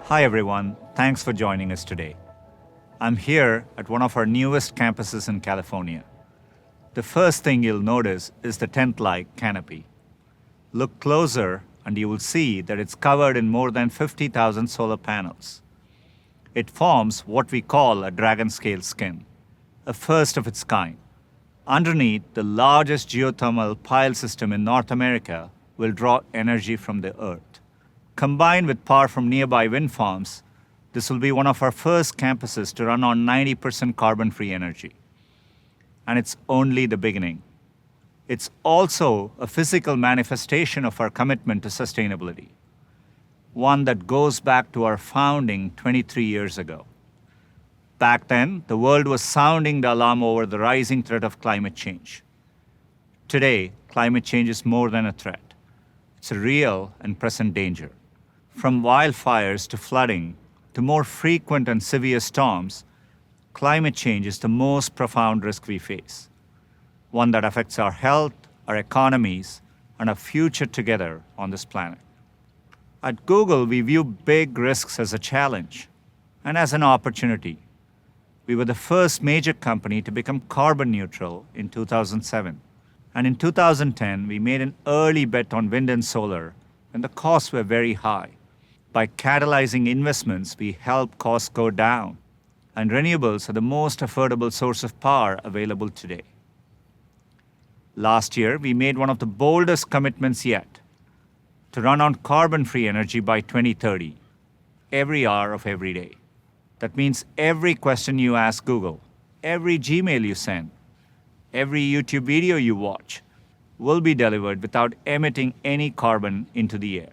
Hi everyone, thanks for joining us today. I'm here at one of our newest campuses in California. The first thing you'll notice is the tent-like canopy. Look closer and you will see that it's covered in more than 50,000 solar panels. It forms what we call a dragon scale skin, a first of its kind. Underneath, the largest geothermal pile system in North America will draw energy from the earth. Combined with power from nearby wind farms, this will be one of our first campuses to run on 90% carbon-free energy. And it's only the beginning. It's also a physical manifestation of our commitment to sustainability, one that goes back to our founding 23 years ago. Back then, the world was sounding the alarm over the rising threat of climate change. Today, climate change is more than a threat. It's a real and present danger. From wildfires to flooding to more frequent and severe storms, climate change is the most profound risk we face, one that affects our health, our economies, and our future together on this planet. At Google, we view big risks as a challenge and as an opportunity. We were the first major company to become carbon neutral in 2007. And in 2010, we made an early bet on wind and solar when the costs were very high. By catalyzing investments, we help costs go down, and renewables are the most affordable source of power available today. Last year, we made one of the boldest commitments yet, to run on carbon-free energy by 2030, every hour of every day. That means every question you ask Google, every Gmail you send, every YouTube video you watch will be delivered without emitting any carbon into the air.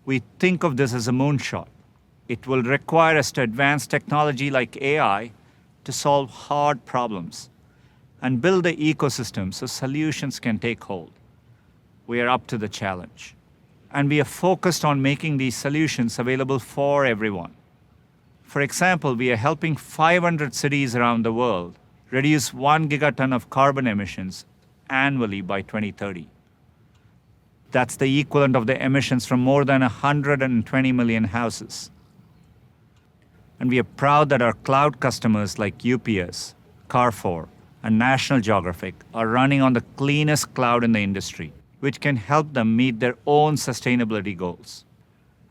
We think of this as a moonshot. It will require us to advance technology like AI to solve hard problems and build the ecosystem so solutions can take hold. We are up to the challenge. And we are focused on making these solutions available for everyone. For example, we are helping 500 cities around the world reduce 1 gigaton of carbon emissions annually by 2030. That's the equivalent of the emissions from more than 120 million houses. And we are proud that our cloud customers like UPS, Carrefour, and National Geographic are running on the cleanest cloud in the industry, which can help them meet their own sustainability goals.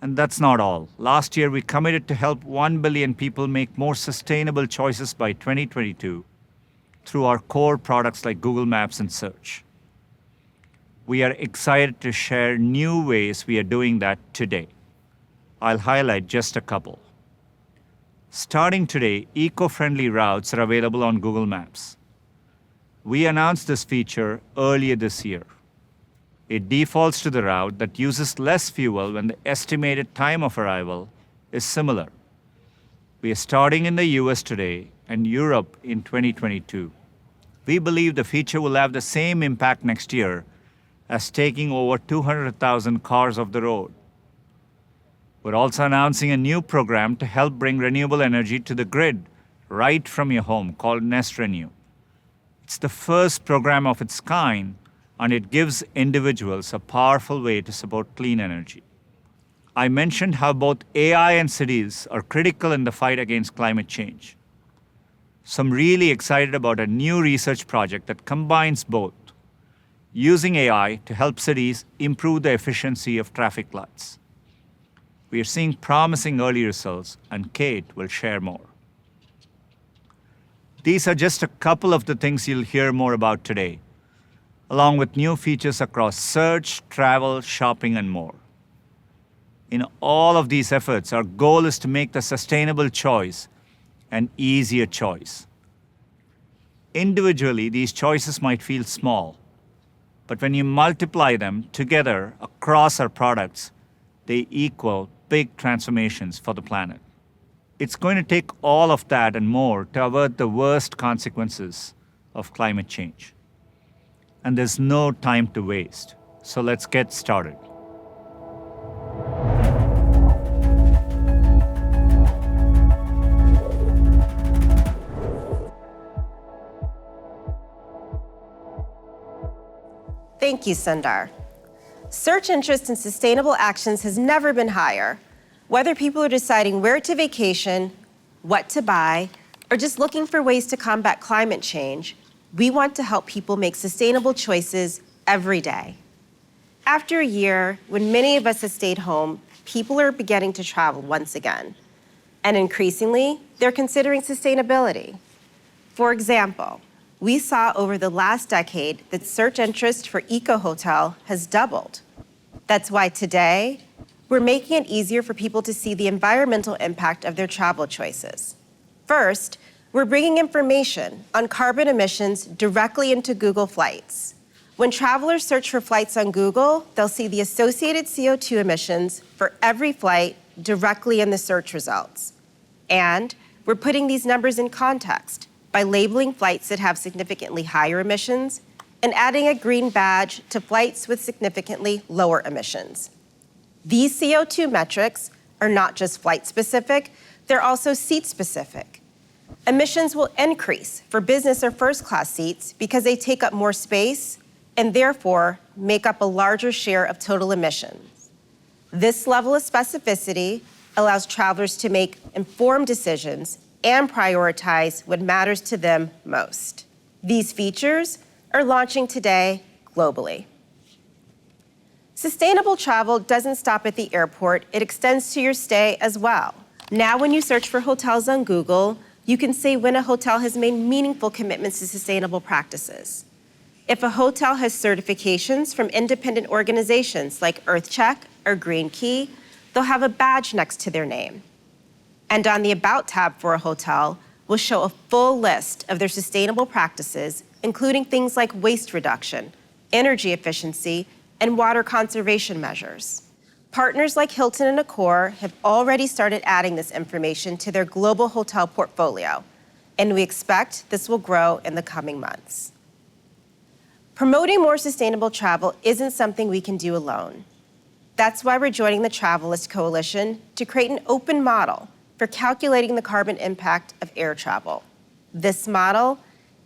And that's not all. Last year, we committed to help 1 billion people make more sustainable choices by 2022 through our core products like Google Maps and Search. We are excited to share new ways we are doing that today. I'll highlight just a couple. Starting today, eco-friendly routes are available on Google Maps. We announced this feature earlier this year. It defaults to the route that uses less fuel when the estimated time of arrival is similar. We are starting in the US today and Europe in 2022. We believe the feature will have the same impact next year as taking over 200,000 cars off the road. We're also announcing a new program to help bring renewable energy to the grid right from your home called Nest Renew. It's the first program of its kind, and it gives individuals a powerful way to support clean energy. I mentioned how both AI and cities are critical in the fight against climate change. So I'm really excited about a new research project that combines both, using AI to help cities improve the efficiency of traffic lights. We are seeing promising early results, and Kate will share more. These are just a couple of the things you'll hear more about today, along with new features across search, travel, shopping, and more. In all of these efforts, our goal is to make the sustainable choice an easier choice. Individually, these choices might feel small, but when you multiply them together across our products, they equal big transformations for the planet. It's going to take all of that and more to avert the worst consequences of climate change. And there's no time to waste. So let's get started. Thank you, Sundar. Search interest in sustainable actions has never been higher. Whether people are deciding where to vacation, what to buy, or just looking for ways to combat climate change, we want to help people make sustainable choices every day. After a year, when many of us have stayed home, people are beginning to travel once again. And increasingly, they're considering sustainability. For example, we saw over the last decade that search interest for eco-hotel has doubled. That's why today, we're making it easier for people to see the environmental impact of their travel choices. First, we're bringing information on carbon emissions directly into Google Flights. When travelers search for flights on Google, they'll see the associated CO2 emissions for every flight directly in the search results. And we're putting these numbers in context by labeling flights that have significantly higher emissions and adding a green badge to flights with significantly lower emissions. These CO2 metrics are not just flight-specific, they're also seat-specific. Emissions will increase for business or first-class seats because they take up more space and therefore make up a larger share of total emissions. This level of specificity allows travelers to make informed decisions and prioritize what matters to them most. These features are launching today globally. Sustainable travel doesn't stop at the airport, it extends to your stay as well. Now when you search for hotels on Google, you can say when a hotel has made meaningful commitments to sustainable practices. If a hotel has certifications from independent organizations like EarthCheck or Green Key, they'll have a badge next to their name. And on the About tab for a hotel, we'll show a full list of their sustainable practices, including things like waste reduction, energy efficiency, and water conservation measures. Partners like Hilton and Accor have already started adding this information to their global hotel portfolio, and we expect this will grow in the coming months. Promoting more sustainable travel isn't something we can do alone. That's why we're joining the Travelist Coalition to create an open model for calculating the carbon impact of air travel. This model,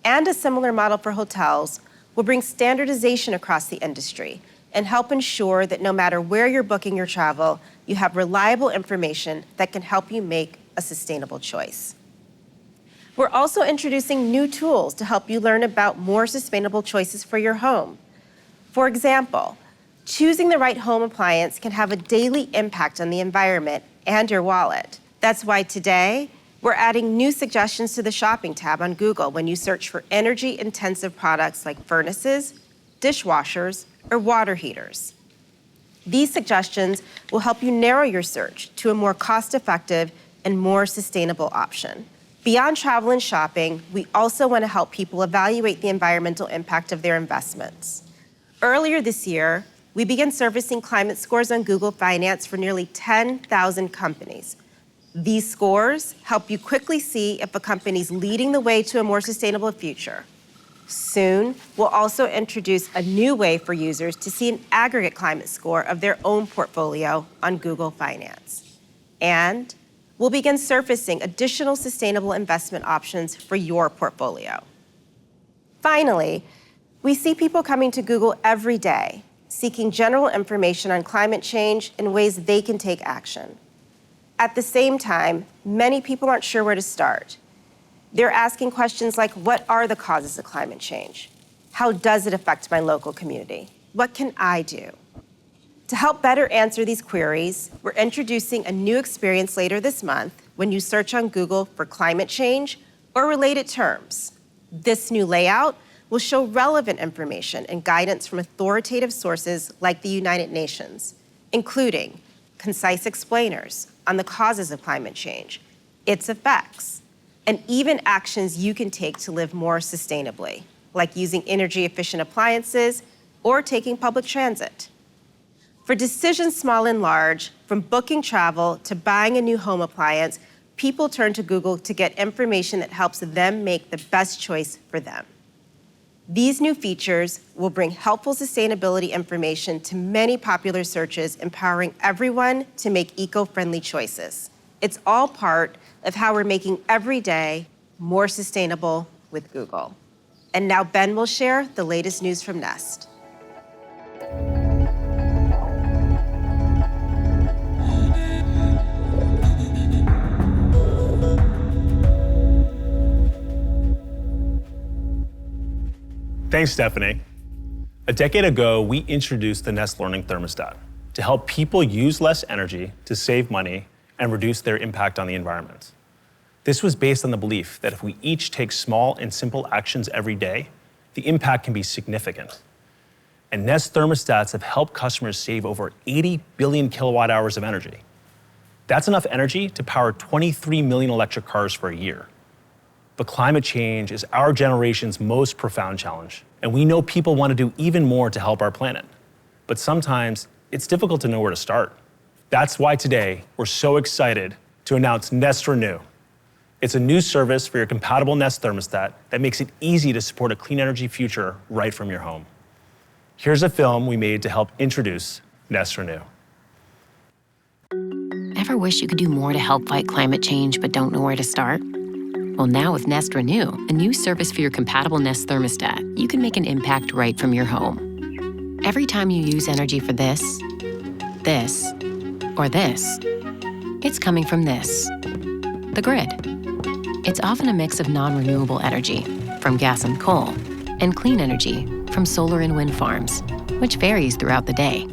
and a similar model for hotels, will bring standardization across the industry and help ensure that no matter where you're booking your travel, you have reliable information that can help you make a sustainable choice. We're also introducing new tools to help you learn about more sustainable choices for your home. For example, choosing the right home appliance can have a daily impact on the environment and your wallet. That's why today, we're adding new suggestions to the shopping tab on Google when you search for energy-intensive products like furnaces, dishwashers, or water heaters. These suggestions will help you narrow your search to a more cost-effective and more sustainable option. Beyond travel and shopping, we also want to help people evaluate the environmental impact of their investments. Earlier this year, we began servicing climate scores on Google Finance for nearly 10,000 companies. These scores help you quickly see if a company's leading the way to a more sustainable future. Soon, we'll also introduce a new way for users to see an aggregate climate score of their own portfolio on Google Finance. And we'll begin surfacing additional sustainable investment options for your portfolio. Finally, we see people coming to Google every day, seeking general information on climate change and ways they can take action. At the same time, many people aren't sure where to start. They're asking questions like, what are the causes of climate change? How does it affect my local community? What can I do? To help better answer these queries, we're introducing a new experience later this month when you search on Google for climate change or related terms. This new layout will show relevant information and guidance from authoritative sources like the United Nations, including concise explainers on the causes of climate change, its effects, and even actions you can take to live more sustainably, like using energy-efficient appliances or taking public transit. For decisions small and large, from booking travel to buying a new home appliance, people turn to Google to get information that helps them make the best choice for them. These new features will bring helpful sustainability information to many popular searches, empowering everyone to make eco-friendly choices. It's all part of how we're making every day more sustainable with Google. And now Ben will share the latest news from Nest. Thanks, Stephanie. A decade ago, we introduced the Nest Learning Thermostat to help people use less energy to save money and reduce their impact on the environment. This was based on the belief that if we each take small and simple actions every day, the impact can be significant. And Nest thermostats have helped customers save over 80 billion kilowatt hours of energy. That's enough energy to power 23 million electric cars for a year. But climate change is our generation's most profound challenge, and we know people want to do even more to help our planet. But sometimes it's difficult to know where to start. That's why today we're so excited to announce Nest Renew. It's a new service for your compatible Nest thermostat that makes it easy to support a clean energy future right from your home. Here's a film we made to help introduce Nest Renew. Ever wish you could do more to help fight climate change but don't know where to start? Well, now with Nest Renew, a new service for your compatible Nest thermostat, you can make an impact right from your home. Every time you use energy for this, or this, it's coming from this, the grid. It's often a mix of non-renewable energy, from gas and coal, and clean energy, from solar and wind farms, which varies throughout the day.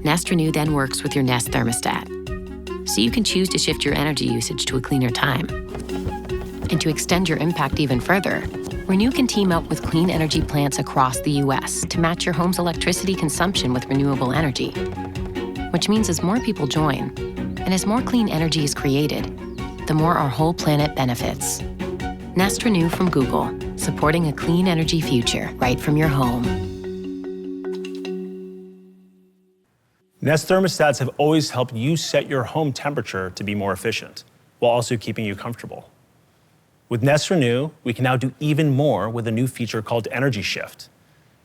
Nest Renew then works with your Nest thermostat, so you can choose to shift your energy usage to a cleaner time. And to extend your impact even further, Renew can team up with clean energy plants across the US to match your home's electricity consumption with renewable energy. Which means as more people join, and as more clean energy is created, the more our whole planet benefits. Nest Renew from Google, supporting a clean energy future right from your home. Nest thermostats have always helped you set your home temperature to be more efficient, while also keeping you comfortable. With Nest Renew, we can now do even more with a new feature called Energy Shift.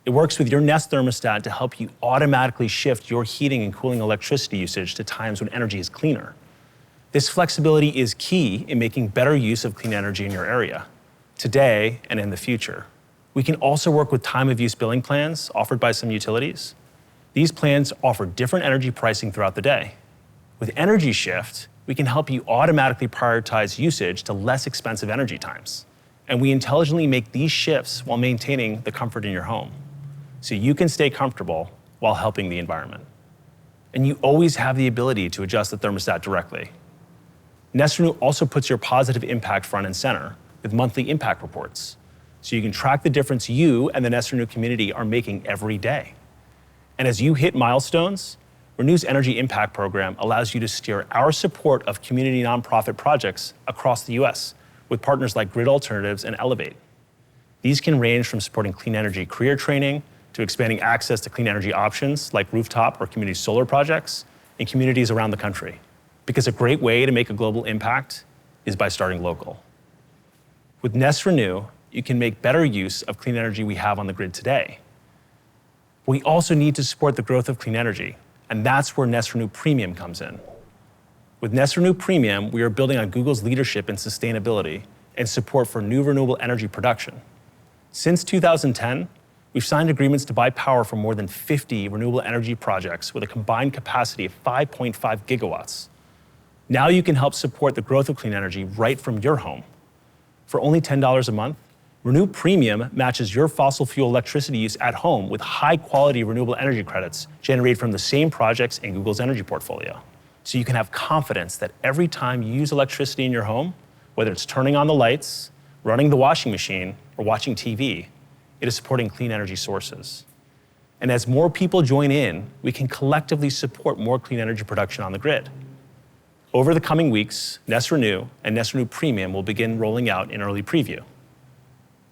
It works with your Nest thermostat to help you automatically shift your heating and cooling electricity usage to times when energy is cleaner. This flexibility is key in making better use of clean energy in your area, today and in the future. We can also work with time of use billing plans offered by some utilities. These plans offer different energy pricing throughout the day. With Energy Shift, we can help you automatically prioritize usage to less expensive energy times. And we intelligently make these shifts while maintaining the comfort in your home, so you can stay comfortable while helping the environment. And you always have the ability to adjust the thermostat directly. Nest Renew also puts your positive impact front and center with monthly impact reports, so you can track the difference you and the Nest Renew community are making every day. And as you hit milestones, Renew's Energy Impact Program allows you to steer our support of community nonprofit projects across the US with partners like Grid Alternatives and Elevate. These can range from supporting clean energy career training to expanding access to clean energy options like rooftop or community solar projects in communities around the country. Because a great way to make a global impact is by starting local. With Nest Renew, you can make better use of clean energy we have on the grid today. We also need to support the growth of clean energy, and that's where Nest Renew Premium comes in. With Nest Renew Premium, we are building on Google's leadership in sustainability and support for new renewable energy production. Since 2010, we've signed agreements to buy power from more than 50 renewable energy projects with a combined capacity of 5.5 gigawatts. Now you can help support the growth of clean energy right from your home. For only $10 a month, Renew Premium matches your fossil fuel electricity use at home with high-quality renewable energy credits generated from the same projects in Google's energy portfolio. So you can have confidence that every time you use electricity in your home, whether it's turning on the lights, running the washing machine, or watching TV, it is supporting clean energy sources. And as more people join in, we can collectively support more clean energy production on the grid. Over the coming weeks, Nest Renew and Nest Renew Premium will begin rolling out in early preview.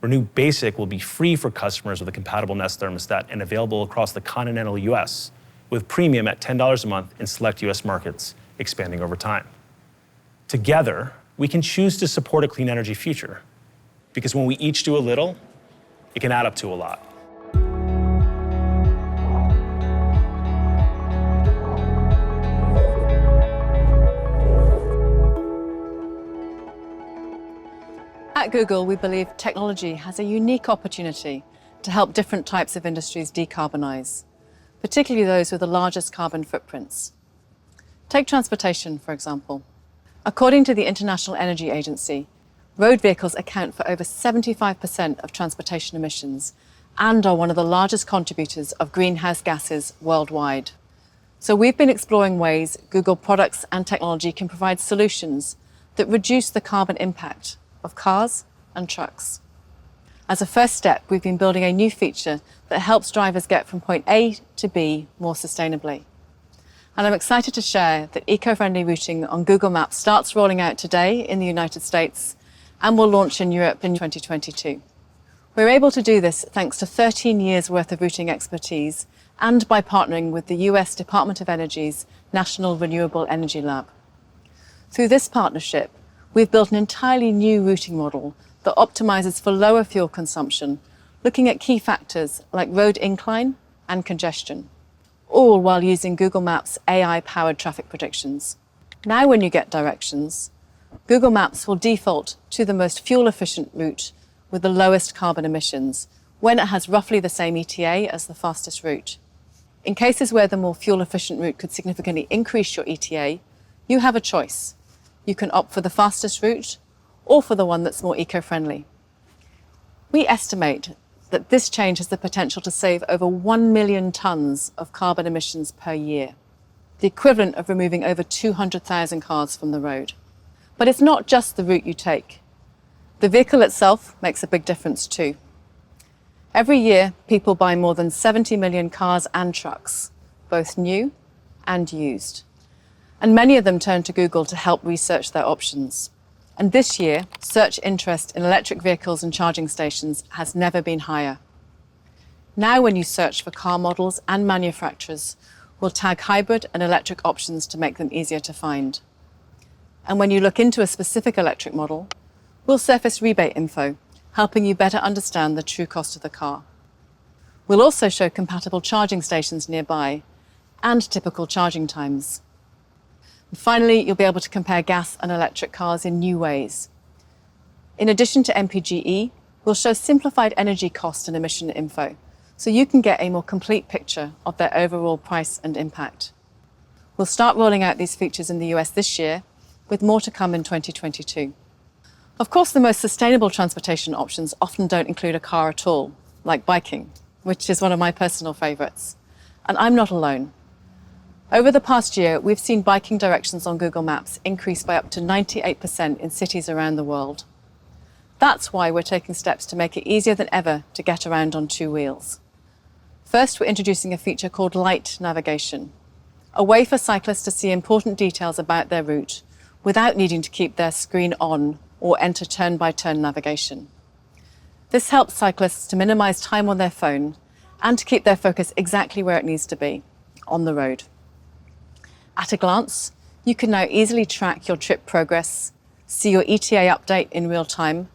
Renew Basic will be free for customers with a compatible Nest thermostat and available across the continental US, with Premium at $10 a month in select US markets, expanding over time. Together, we can choose to support a clean energy future, because when we each do a little, it can add up to a lot. At Google, we believe technology has a unique opportunity to help different types of industries decarbonize, particularly those with the largest carbon footprints. Take transportation, for example. According to the International Energy Agency, Road vehicles account for over 75% of transportation emissions and are one of the largest contributors of greenhouse gases worldwide. So we've been exploring ways Google products and technology can provide solutions that reduce the carbon impact of cars and trucks. As a first step, we've been building a new feature that helps drivers get from point A to B more sustainably. And I'm excited to share that eco-friendly routing on Google Maps starts rolling out today in the United States and will launch in Europe in 2022. We're able to do this thanks to 13 years' worth of routing expertise and by partnering with the US Department of Energy's National Renewable Energy Lab. Through this partnership, we've built an entirely new routing model that optimizes for lower fuel consumption, looking at key factors like road incline and congestion, all while using Google Maps' AI-powered traffic predictions. Now when you get directions, Google Maps will default to the most fuel-efficient route with the lowest carbon emissions when it has roughly the same ETA as the fastest route. In cases where the more fuel-efficient route could significantly increase your ETA, you have a choice. You can opt for the fastest route or for the one that's more eco-friendly. We estimate that this change has the potential to save over 1 million tons of carbon emissions per year, the equivalent of removing over 200,000 cars from the road. But it's not just the route you take. The vehicle itself makes a big difference too. Every year, people buy more than 70 million cars and trucks, both new and used. And many of them turn to Google to help research their options. And this year, search interest in electric vehicles and charging stations has never been higher. Now when you search for car models and manufacturers, we'll tag hybrid and electric options to make them easier to find. And when you look into a specific electric model, we'll surface rebate info, helping you better understand the true cost of the car. We'll also show compatible charging stations nearby and typical charging times. And finally, you'll be able to compare gas and electric cars in new ways. In addition to MPGE, we'll show simplified energy cost and emission info, so you can get a more complete picture of their overall price and impact. We'll start rolling out these features in the US this year, with more to come in 2022. Of course, the most sustainable transportation options often don't include a car at all, like biking, which is one of my personal favorites. And I'm not alone. Over the past year, we've seen biking directions on Google Maps increase by up to 98% in cities around the world. That's why we're taking steps to make it easier than ever to get around on two wheels. First, we're introducing a feature called light navigation, a way for cyclists to see important details about their route without needing to keep their screen on or enter turn-by-turn navigation. This helps cyclists to minimize time on their phone and to keep their focus exactly where it needs to be, on the road. At a glance, you can now easily track your trip progress, see your ETA update in real time,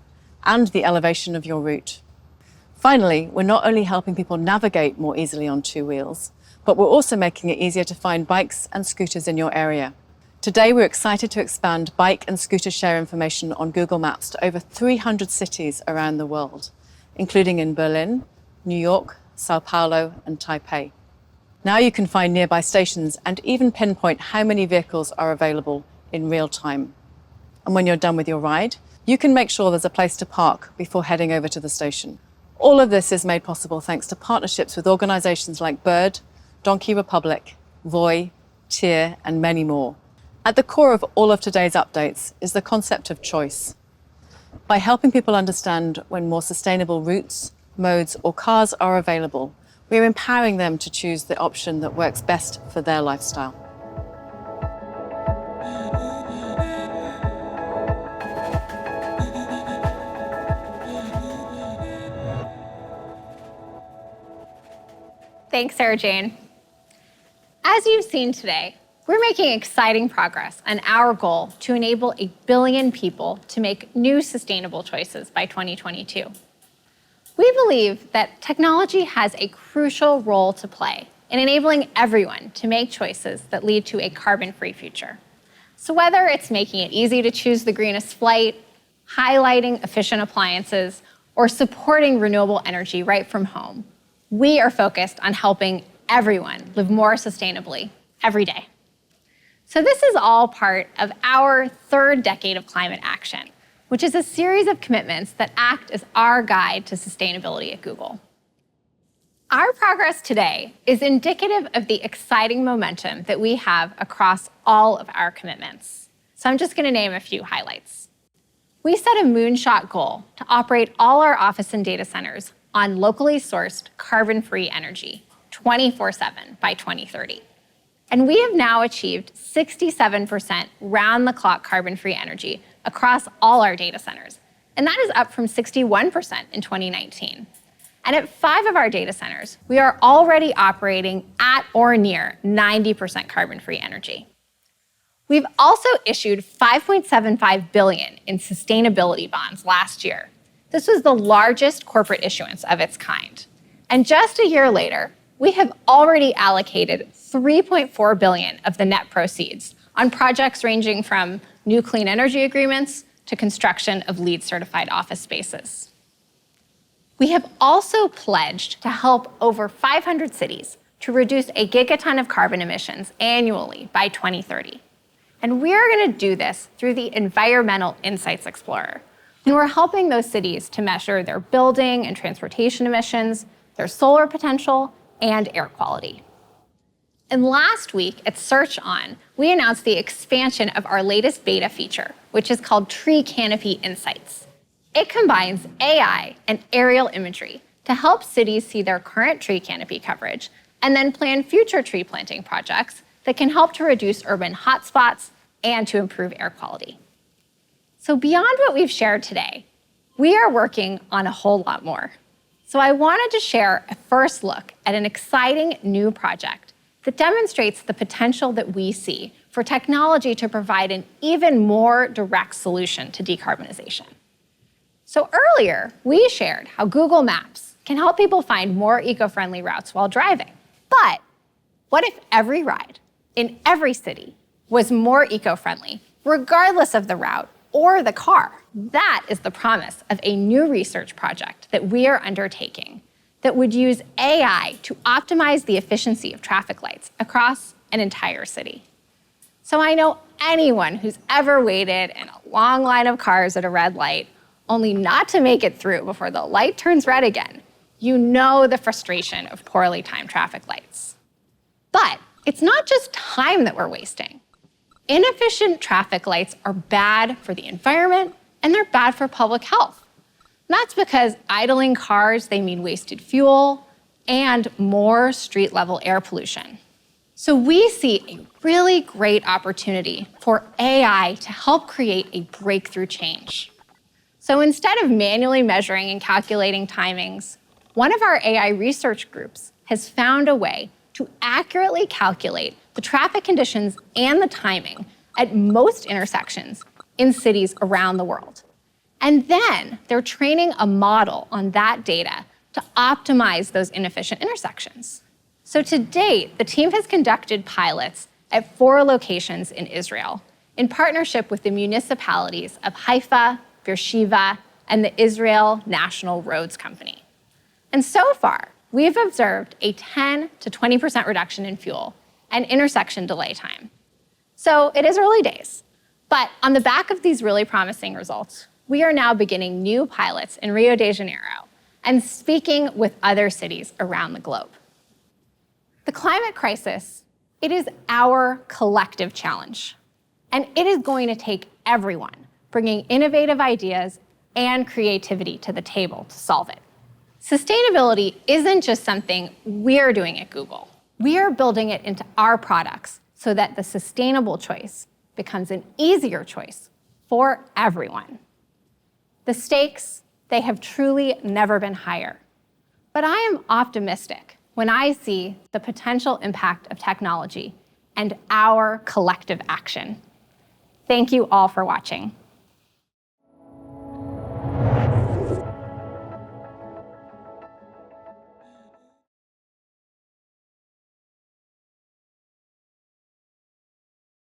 and the elevation of your route. Finally, we're not only helping people navigate more easily on two wheels, but we're also making it easier to find bikes and scooters in your area. Today, we're excited to expand bike and scooter share information on Google Maps to over 300 cities around the world, including in Berlin, New York, Sao Paulo, and Taipei. Now you can find nearby stations and even pinpoint how many vehicles are available in real time. And when you're done with your ride, you can make sure there's a place to park before heading over to the station. All of this is made possible thanks to partnerships with organizations like Bird, Donkey Republic, Voi, Tier, and many more. At the core of all of today's updates is the concept of choice. By helping people understand when more sustainable routes, modes, or cars are available, we're empowering them to choose the option that works best for their lifestyle. Thanks, Sarah Jane. As you've seen today, we're making exciting progress on our goal to enable 1 billion people to make new sustainable choices by 2022. We believe that technology has a crucial role to play in enabling everyone to make choices that lead to a carbon-free future. So whether it's making it easy to choose the greenest flight, highlighting efficient appliances, or supporting renewable energy right from home, we are focused on helping everyone live more sustainably every day. So this is all part of our third decade of climate action, which is a series of commitments that act as our guide to sustainability at Google. Our progress today is indicative of the exciting momentum that we have across all of our commitments. So I'm just going to name a few highlights. We set a moonshot goal to operate all our office and data centers on locally sourced carbon-free energy 24/7 by 2030. And we have now achieved 67% round-the-clock carbon-free energy across all our data centers. And that is up from 61% in 2019. And at 5 of our data centers, we are already operating at or near 90% carbon-free energy. We've also issued $5.75 billion in sustainability bonds last year. This was the largest corporate issuance of its kind. And just a year later, we have already allocated $3.4 billion of the net proceeds on projects ranging from new clean energy agreements to construction of LEED certified office spaces. We have also pledged to help over 500 cities to reduce a gigaton of carbon emissions annually by 2030. And we are going to do this through the Environmental Insights Explorer. And we're helping those cities to measure their building and transportation emissions, their solar potential, and air quality. And last week at Search On, we announced the expansion of our latest beta feature, which is called Tree Canopy Insights. It combines AI and aerial imagery to help cities see their current tree canopy coverage and then plan future tree planting projects that can help to reduce urban hotspots and to improve air quality. So beyond what we've shared today, we are working on a whole lot more. So I wanted to share a first look at an exciting new project that demonstrates the potential that we see for technology to provide an even more direct solution to decarbonization. So earlier, we shared how Google Maps can help people find more eco-friendly routes while driving. But what if every ride in every city was more eco-friendly, regardless of the route or the car? That is the promise of a new research project that we are undertaking that would use AI to optimize the efficiency of traffic lights across an entire city. So I know anyone who's ever waited in a long line of cars at a red light only not to make it through before the light turns red again, you know the frustration of poorly timed traffic lights. But it's not just time that we're wasting. Inefficient traffic lights are bad for the environment and they're bad for public health. That's because idling cars, they mean wasted fuel and more street-level air pollution. So we see a really great opportunity for AI to help create a breakthrough change. So instead of manually measuring and calculating timings, one of our AI research groups has found a way to accurately calculate the traffic conditions and the timing at most intersections in cities around the world. And then they're training a model on that data to optimize those inefficient intersections. So to date, the team has conducted pilots at 4 locations in Israel in partnership with the municipalities of Haifa, Beersheba, and the Israel National Roads Company. And so far, we've observed a 10 to 20% reduction in fuel and intersection delay time. So it is early days, but on the back of these really promising results, we are now beginning new pilots in Rio de Janeiro and speaking with other cities around the globe. The climate crisis, it is our collective challenge, and it is going to take everyone bringing innovative ideas and creativity to the table to solve it. Sustainability isn't just something we're doing at Google. We are building it into our products so that the sustainable choice becomes an easier choice for everyone. The stakes, they have truly never been higher. But I am optimistic when I see the potential impact of technology and our collective action. Thank you all for watching.